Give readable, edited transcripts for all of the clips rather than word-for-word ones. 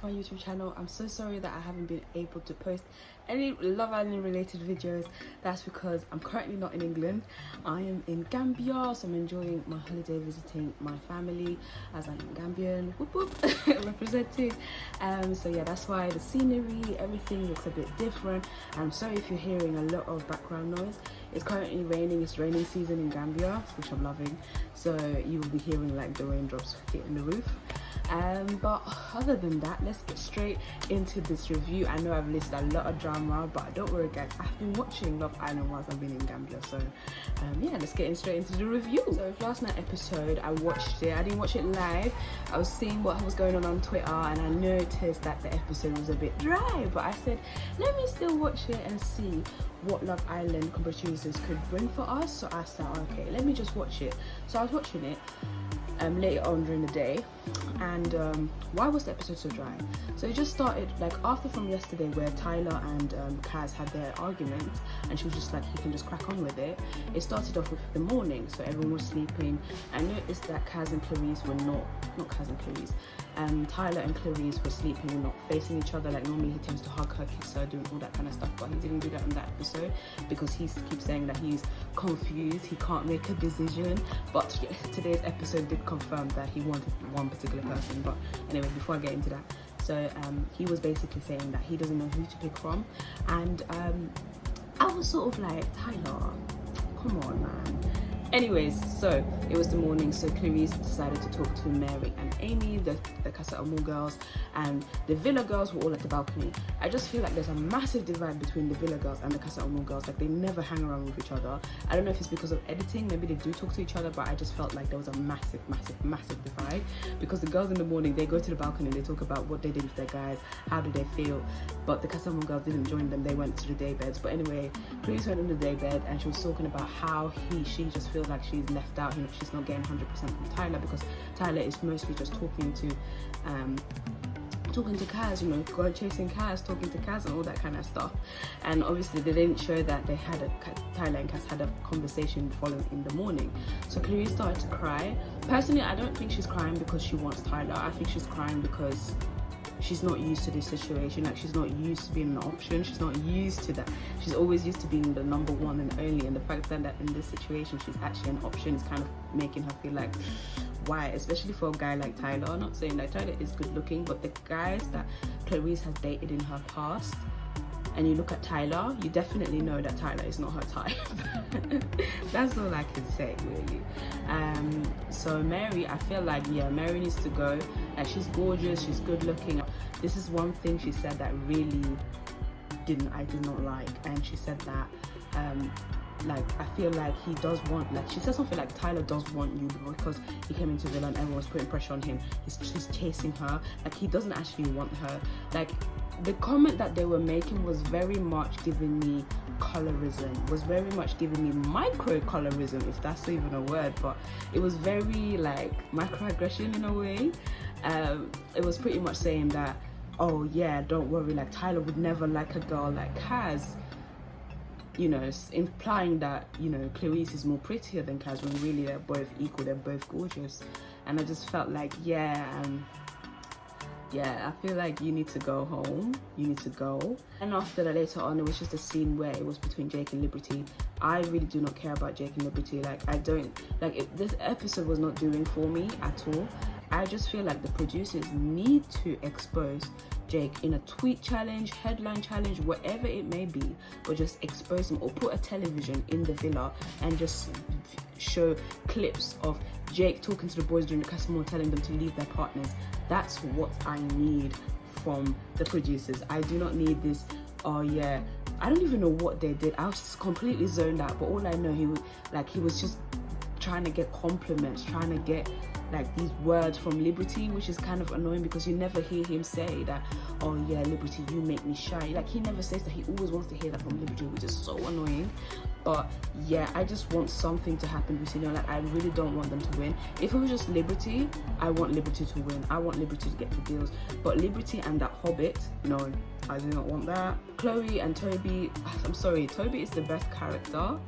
to my YouTube channel. I'm so sorry that I haven't been able to post any Love Island related videos. That's because I'm currently not in England. I am in Gambia, so I'm enjoying my holiday visiting my family as I'm Gambian, whoop whoop, representing. So yeah, that's why the scenery, everything looks a bit different. I'm sorry if you're hearing a lot of background noise. It's currently raining. It's raining season in Gambia, which I'm loving. So you will be hearing like the raindrops hitting the roof. But other than that, let's get straight into this review. I know I've listed a lot of drama, but don't worry guys, I've been watching Love Island whilst I've been in Gambia, so yeah, let's get straight into the review. So with last night's episode, I watched it. I didn't watch it live. I was seeing what was going on Twitter, and I noticed that the episode was a bit dry, but I said let me still watch it and see what Love Island producers could bring for us. So I said, okay, let me just watch it. So I was watching it later on during the day, and why was the episode so dry? So it just started like after from yesterday, where Tyler and Kaz had their argument, and she was just like, he can just crack on with it. It started off with the morning, so everyone was sleeping. I noticed that Kaz and Clarice were not Kaz and Clarice, Tyler and Clarice were sleeping, not facing each other. Like normally he tends to hug her, kiss her, doing all that kind of stuff, but he didn't do that in that episode because he keeps saying that he's confused, he can't make a decision. But yeah, today's episode did confirm that he wanted one particular person. But anyway, before I get into that, so he was basically saying that he doesn't know who to pick from, and I was sort of like, Tyler, come on man. Anyways, so it was the morning, so Clarice decided to talk to Mary and Amy, the Casa Amor girls, and the Villa girls were all at the balcony. I just feel like there's a massive divide between the Villa girls and the Casa Amor girls. Like they never hang around with each other. I don't know if it's because of editing, maybe they do talk to each other, but I just felt like there was a massive divide, because the girls in the morning, they go to the balcony, they talk about what they did with their guys, how did they feel, but the Casa Amor girls didn't join them, they went to the day beds. But anyway, Clarice went on the day bed and she was talking about how she just feels like she's left out. You know, she's not getting 100% from Tyler, because Tyler is mostly just talking to Kaz, you know, going chasing Kaz, talking to Kaz and all that kind of stuff. And obviously they didn't show that they had Tyler and Kaz had a conversation following in the morning. So Clarice started to cry. Personally, I don't think she's crying because she wants Tyler. I think she's crying because she's not used to this situation. Like she's not used to being an option. She's not used to that. She's always used to being the number one and only, and the fact that in this situation she's actually an option is kind of making her feel like, why? Especially for a guy like Tyler. I'm not saying that Tyler is good looking, but the guys that Clarice has dated in her past, and you look at Tyler, you definitely know that Tyler is not her type. That's all I can say, really. So Mary, I feel like, yeah, Mary needs to go. Like she's gorgeous, she's good looking. This is one thing she said that really I did not like, and she said that like I feel like he does want, like she said something like Tyler does want you because he came into Villa and everyone was putting pressure on him. He's chasing her, like he doesn't actually want her. Like the comment that they were making was very much giving me colorism, was very much giving me micro colorism, if that's even a word, but it was very like microaggression in a way. It was pretty much saying that, oh yeah, don't worry, like Tyler would never like a girl like Kaz, you know, implying that, you know, Clarice is more prettier than Kaz, when really they're both equal, they're both gorgeous. And I just felt like, yeah, I feel like you need to go home, you need to go. And after that, later on, it was just a scene where it was between Jake and Liberty. I really do not care about Jake and Liberty. Like I don't, like this episode was not doing for me at all. I just feel like the producers need to expose Jake in a tweet challenge, headline challenge, whatever it may be, or just expose him, or put a television in the villa and just show clips of Jake talking to the boys during the customer, telling them to leave their partners. That's what I need from the producers. I do not need this, oh yeah, I don't even know what they did. I was completely zoned out, but all I know, he was just trying to get compliments, trying to get like these words from Liberty, which is kind of annoying because you never hear him say that, oh yeah, Liberty, you make me shy. Like he never says that. He always wants to hear that from Liberty, which is so annoying. But yeah, I just want something to happen between, you know, like I really don't want them to win. If it was just Liberty, I want Liberty to win. I want Liberty to get the deals. But Liberty and that Hobbit, no, I do not want that. Chloe and Toby, I'm sorry, Toby is the best character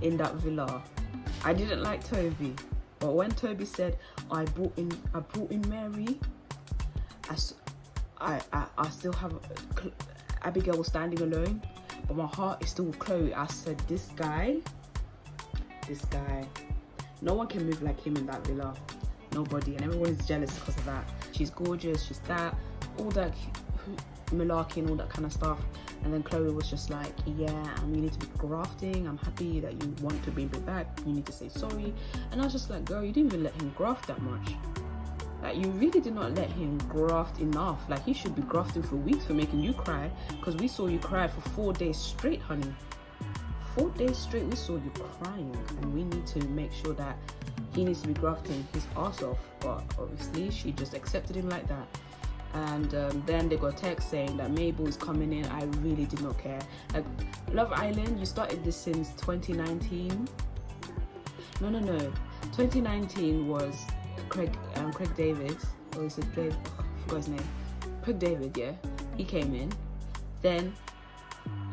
in that villa. I didn't like Toby, but when Toby said, I brought in Mary, I still have Abigail was standing alone, but my heart is still with Chloe. I said, this guy, no one can move like him in that villa. Nobody, and everyone is jealous because of that. She's gorgeous, she's that, all that malarkey and all that kind of stuff. And then Chloe was just like, yeah, you need to be grafting. I'm happy that you want to bring me back. You need to say sorry. And I was just like, girl, you didn't even let him graft that much. Like, you really did not let him graft enough. Like, he should be grafting for weeks for making you cry, because we saw you cry for 4 days straight, honey. 4 days straight we saw you crying, and we need to make sure that he needs to be grafting his ass off. But obviously she just accepted him like that. And then they got a text saying that Mabel is coming in. I really did not care. Like, Love Island, you started this since 2019. No, 2019 was Craig David, or is it Dave? I forgot his name. Craig David, yeah, he came in. Then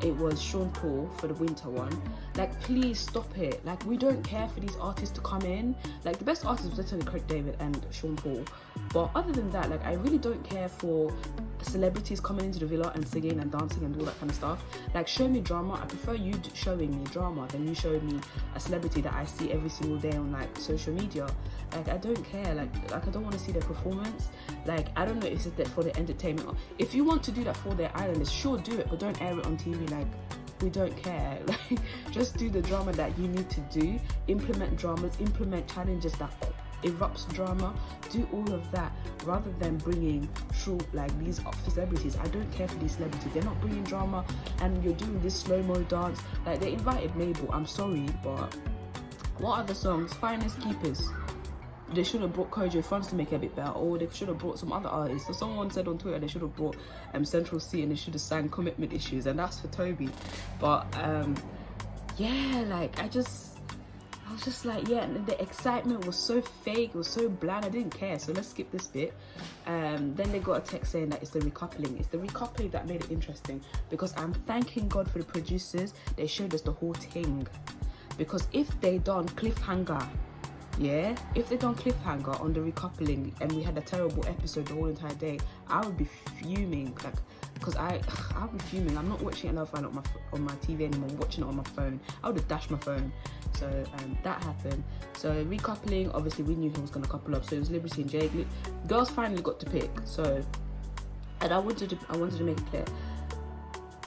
it was Sean Paul for the winter one. Like, please stop it. Like, we don't care for these artists to come in. Like, the best artists was literally Craig David and Sean Paul. But other than that, like, I really don't care for celebrities coming into the villa and singing and dancing and all that kind of stuff. Like, show me drama. I prefer you showing me drama than you showing me a celebrity that I see every single day on, like, social media. Like, I don't care. Like I don't want to see their performance. Like, I don't know if it's for the entertainment. If you want to do that for their islanders, sure, do it, but don't air it on TV. Like, we don't care. Like, just do the drama that you need to do. Implement dramas, implement challenges that erupts drama. Do all of that rather than bringing like these celebrities. I don't care for these celebrities. They're not bringing drama, and you're doing this slow-mo dance. Like, they invited Mabel. I'm sorry, but what other songs? Finest Keepers. They should have brought Kojo Funds to make it a bit better, or they should have brought some other artists. So someone said on Twitter they should have brought Central C, and they should have sang Commitment Issues, and that's for Toby. But yeah, like, I was just like, yeah, and the excitement was so fake, it was so bland. I didn't care, so let's skip this bit. Then they got a text saying that it's the recoupling. It's the recoupling that made it interesting, because I'm thanking God for the producers. They showed us the whole thing, because if they done cliffhanger, yeah, if they done cliffhanger on the recoupling and we had a terrible episode the whole entire day, I would be fuming. Like, because I'll be fuming. I'm not watching it Love Island on my TV anymore. I'm watching it on my phone. I would have dashed my phone. So that happened. So recoupling, obviously we knew who was gonna couple up. So it was Liberty and Jake. Girls finally got to pick. So, and I wanted to make it clear,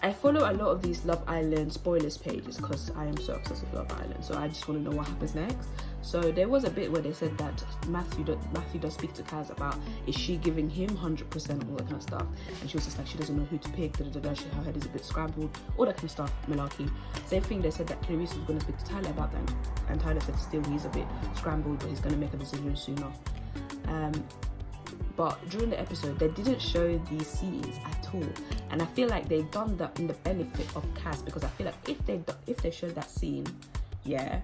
I follow a lot of these Love Island spoilers pages because I am so obsessed with Love Island. So I just want to know what happens next. So there was a bit where they said that Matthew does speak to Kaz about, is she giving him 100%, all that kind of stuff. And she was just like, she doesn't know who to pick, her head is a bit scrambled, all that kind of stuff, malarkey. Same thing, they said that Clarice was going to speak to Tyler about that, and Tyler said still he's a bit scrambled, but he's going to make a decision sooner. But during the episode, they didn't show these scenes at all, and I feel like they've done that in the benefit of Kaz, because I feel like if they showed that scene, yeah,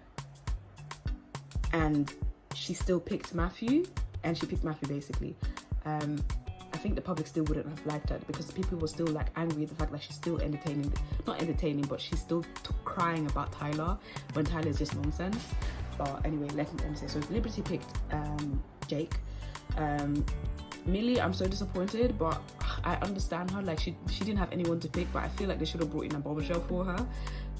and she still picked Matthew, and she picked Matthew basically, I think the public still wouldn't have liked her, because people were still like angry at the fact that she's still not entertaining, but she's still crying about Tyler when Tyler's just nonsense. But anyway, let me say, so Liberty picked Jake. Millie, I'm so disappointed, but I understand her. Like, she didn't have anyone to pick, but I feel like they should have brought in a bombshell for her.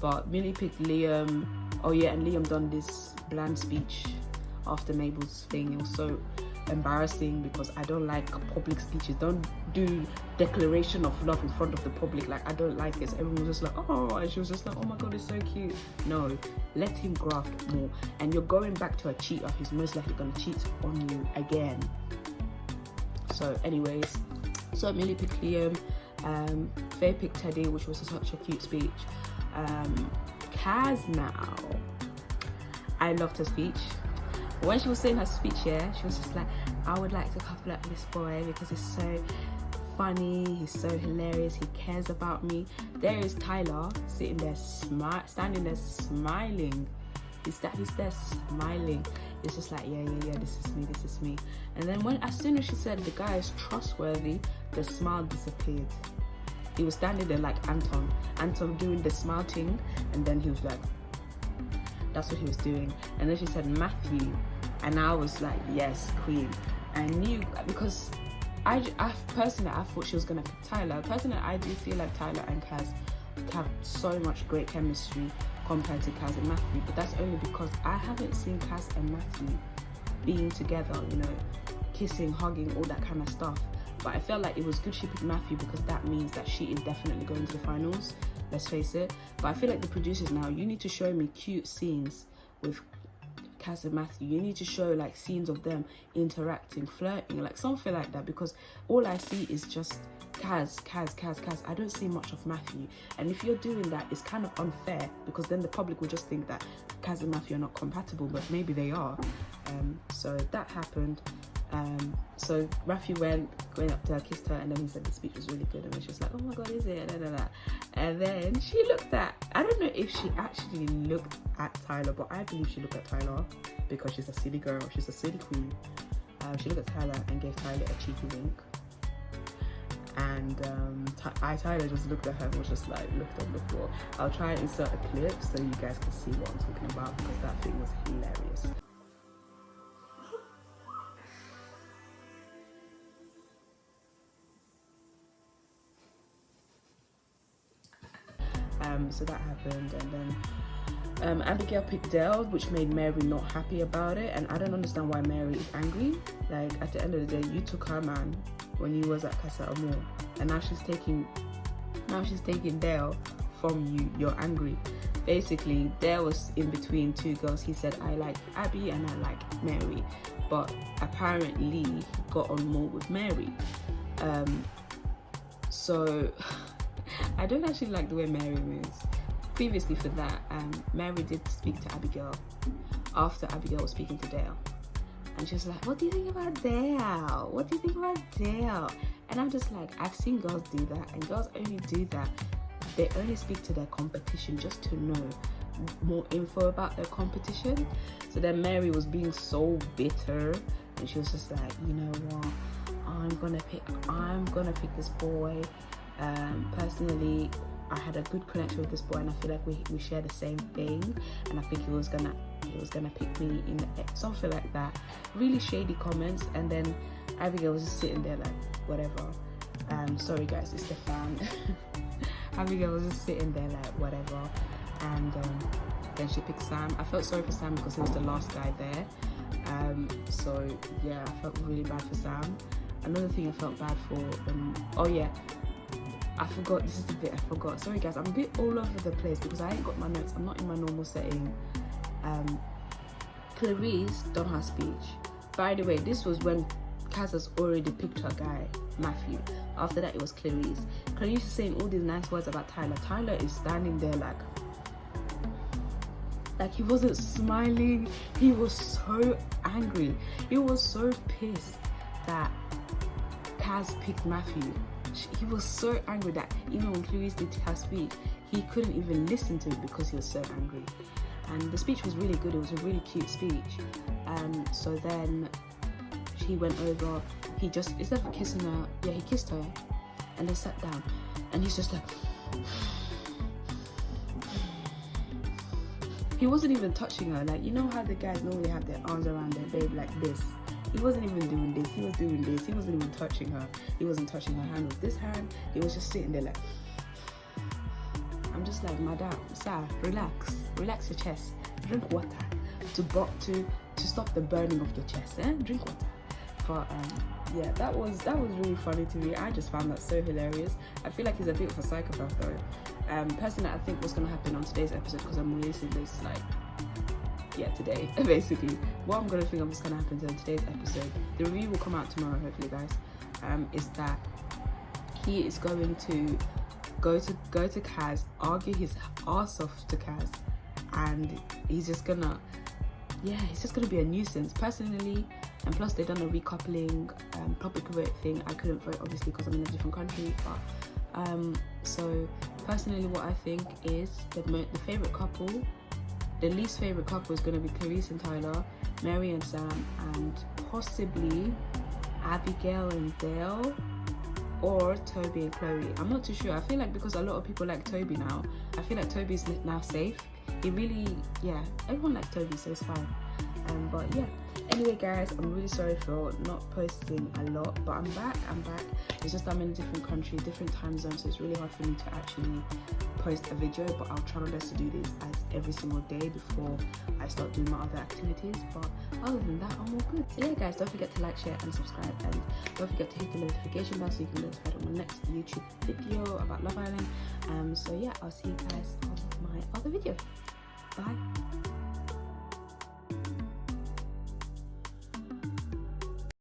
But Millie picked Liam. Oh yeah, and Liam done this bland speech after Mabel's thing. It was so embarrassing, because I don't like public speeches. Don't do declaration of love in front of the public. Like, I don't like it. So everyone was just like, oh, and she was just like, oh my god, it's so cute. No, let him graft more. And you're going back to a cheater who's most likely gonna cheat on you again. So anyways, so Millie picked Liam, Faye picked Teddy, which was such a cute speech. Kaz now, I loved her speech. When she was saying her speech, yeah, she was just like, I would like to couple up with this boy because he's so funny, he's so hilarious, he cares about me. There is Tyler sitting there, standing there smiling. He's there smiling. It's just like, yeah, this is me. And then as soon as she said the guy is trustworthy, the smile disappeared. He was standing there like Anton doing the smile thing, and then he was like, that's what he was doing. And then she said Matthew, and I was like, yes, queen. I knew, because personally, I thought she was gonna pick Tyler. Personally, I do feel like Tyler and Kaz have so much great chemistry compared to Kaz and Matthew, but that's only because I haven't seen Kaz and Matthew being together, you know, kissing, hugging, all that kind of stuff. But I felt like it was good she picked Matthew because that means that she is definitely going to the finals, let's face it. But I feel like the producers now, you need to show me cute scenes with Kaz and Matthew. You need to show like scenes of them interacting, flirting, like something like that, because all I see is just Kaz. I don't see much of Matthew. And if you're doing that, it's kind of unfair, because then the public will just think that Kaz and Matthew are not compatible, but maybe they are. So that happened. So Matthew went up to her, kissed her, and then he said the speech was really good, and she was like, oh my god, is it? And then she looked at, I don't know if she actually looked at Tyler, but I believe she looked at Tyler because she's a silly girl, she's a silly queen. She looked at Tyler and gave Tyler a cheeky wink, and Tyler just looked at her and was just like, looked on the floor. I'll try and insert a clip so you guys can see what I'm talking about, because that thing was hilarious. So that happened, and then Abigail picked Dale, which made Mary not happy about it, and I don't understand why Mary is angry. Like, at the end of the day, you took her man when you was at Casa Amor, and now she's taking Dale from you. You're angry. Basically, Dale was in between two girls. He said, I like Abby and I like Mary, but apparently he got on more with Mary. So I don't actually like the way Mary moves. Previously for that, Mary did speak to Abigail after Abigail was speaking to Dale, and she was like, what do you think about Dale? What do you think about Dale? And I'm just like, I've seen girls do that, and girls only do that. They only speak to their competition just to know more info about their competition. So then Mary was being so bitter, and she was just like, you know what, I'm gonna pick this boy. Personally, I had a good connection with this boy, and I feel like we share the same thing, and I think he was gonna pick me in something like that. Really shady comments. And then Abigail was just sitting there like, whatever. Sorry guys, it's the fan. Abigail was just sitting there like, whatever. And then she picked Sam. I felt sorry for Sam because he was the last guy there. So yeah, I felt really bad for Sam. Another thing I felt bad for, oh yeah, I forgot, this is the bit I forgot. Sorry guys, I'm a bit all over the place because I ain't got my notes. I'm not in my normal setting. Clarice done her speech. By the way, this was when Kaz has already picked her guy, Matthew. After that, it was Clarice. Clarice is saying all these nice words about Tyler. Tyler is standing there like he wasn't smiling. He was so angry. He was so pissed that Kaz picked Matthew. He was so angry that even when Clarice did her speech, he couldn't even listen to it because he was so angry. And the speech was really good. It was a really cute speech. So then he went over. He just, instead of kissing her, yeah, he kissed her, and they sat down. And he's just like, he wasn't even touching her. Like, you know how the guys normally have their arms around their babe like this. He wasn't even doing this. He was doing this. He wasn't even touching her. He wasn't touching her hand with this hand. He was just sitting there like, I'm just like, madam, sir, relax your chest, drink water to stop the burning of your chest, drink water. But yeah, that was really funny to me. I just found that so hilarious. I feel like he's a bit of a psychopath though. Personally, I think what's gonna happen on today's episode, because I'm releasing this like, yeah, today basically, what I'm gonna think of is gonna happen to today's episode, the review will come out tomorrow hopefully guys, is that he is going to go to Kaz, argue his ass off to Kaz, and he's just gonna be a nuisance personally. And plus they've done a recoupling public vote thing. I couldn't vote obviously because I'm in a different country, but so personally what I think is the favorite couple, the least favorite couple is going to be Clarice and Tyler, Mary and Sam, and possibly Abigail and Dale, or Toby and Chloe. I'm not too sure. I feel like because a lot of people like Toby now, I feel like Toby's now safe. He really, yeah, everyone likes Toby, so it's fine. But yeah, anyway guys, I'm really sorry for not posting a lot, but I'm back. It's just I'm in a different country, different time zone, so it's really hard for me to actually post a video, but I'll try my best to do this as every single day before I start doing my other activities. But other than that, I'm all good. So yeah guys, don't forget to like, share and subscribe, and don't forget to hit the notification bell so you can be notified on my next YouTube video about Love Island. So yeah, I'll see you guys on my other video. Bye.